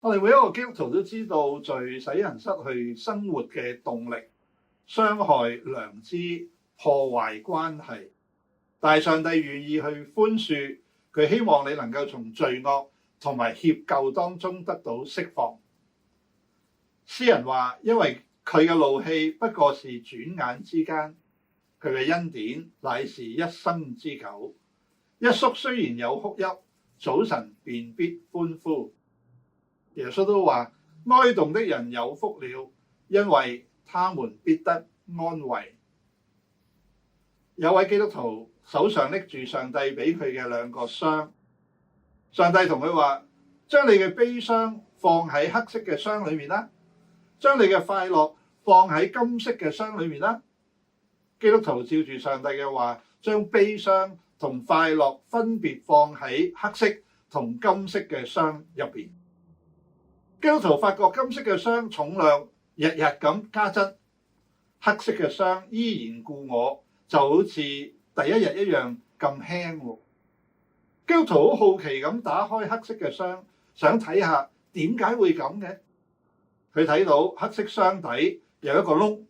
我哋每一個基督徒都知道罪使人失去生活嘅動力，傷害良知，破壞關係。但係上帝願意去寬恕，佢希望你能夠從罪惡同埋歉疚當中得到釋放。詩人話，因為佢嘅怒氣不過是轉眼之間，佢嘅恩典乃是一生之久。一宿雖然有哭泣，早晨便必歡呼。耶穌都話，哀慟的人有福了，因為他們必得安慰。有位基督徒手上拎住上帝俾佢嘅兩個箱，上帝同佢話，將你嘅悲傷放喺黑色嘅箱裏面啦，將你嘅快樂放喺金色嘅箱裏面啦。基督徒照住上帝嘅話，將悲傷同快樂分別放喺黑色同金色嘅箱入邊。基督徒發覺金色嘅箱重量日日咁加增，黑色嘅箱依然故我，就好似第一日一樣咁輕。基督徒好好奇咁打開黑色嘅箱，想睇下點解會咁嘅。佢睇到黑色箱底有一個窿，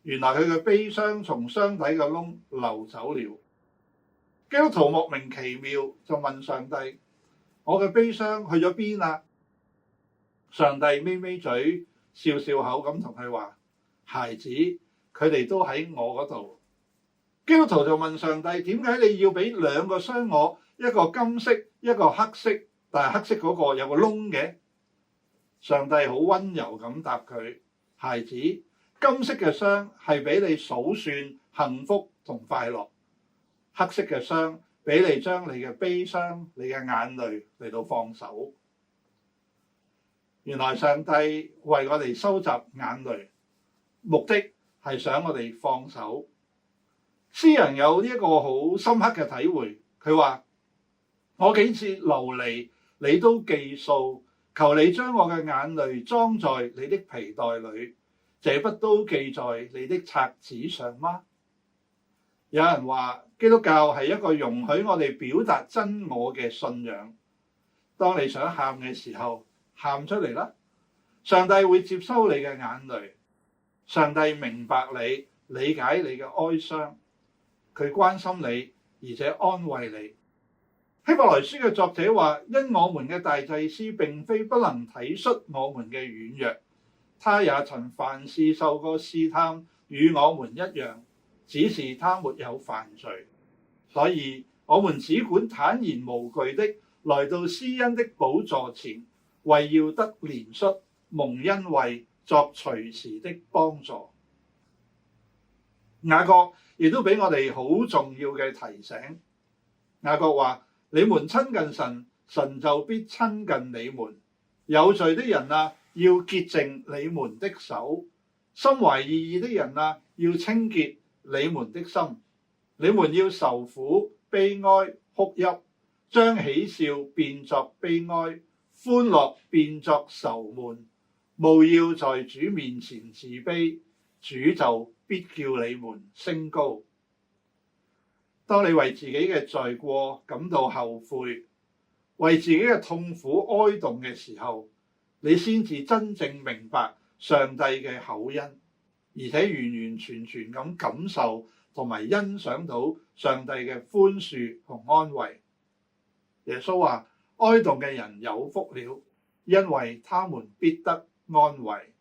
原來佢嘅悲傷從箱底嘅窿流走了。基督徒莫名其妙就問上帝：我嘅悲傷去咗邊啊？上帝咪咪嘴，笑笑口咁同佢話：孩子，佢哋都喺我嗰度。基督徒就問上帝：點解你要俾兩個箱我，一個金色，一個黑色，但係黑色嗰個有個窿嘅？上帝好溫柔咁答佢：孩子，金色嘅箱係俾你數算幸福同快樂，黑色嘅箱俾你將你嘅悲傷、你嘅眼淚嚟到放手。原來上帝為我哋收集眼淚，目的係想我哋放手。詩人有呢一個好深刻嘅體會，佢話：我幾次流離，你都記數，求你將我嘅眼淚裝在你的皮袋裏，這不都記在你的冊子上嗎？有人話基督教係一個容許我哋表達真我嘅信仰。當你想喊嘅時候，喊出嚟啦！上帝會接收你嘅眼淚，上帝明白你，理解你嘅哀傷，佢關心你，而且安慰你。希伯來書嘅作者話：因我們嘅大祭司並非不能體恤我們嘅軟弱，他也曾凡事受過試探，與我們一樣，只是他沒有犯罪。所以我們只管坦然無懼的來到施恩的寶座前，為要得憐恤，蒙恩惠，作隨時的幫助。雅各亦都俾我哋好重要嘅提醒。雅各話：你們親近神，神就必親近你們。有罪的人啊，要潔淨你們的手；心懷二意的人啊，要清潔你們的心。你們要愁苦、悲哀、哭泣，將喜笑變作悲哀，歡樂變作愁悶。務要在主面前自卑，主就必叫你們升高。當你為自己嘅罪過感到後悔，為自己嘅痛苦哀慟嘅時候，你先至真正明白上帝嘅厚恩，而且完完全全咁感受同埋欣賞到上帝嘅寬恕同安慰。耶穌話：哀慟嘅人有福了，因為他們必得安慰。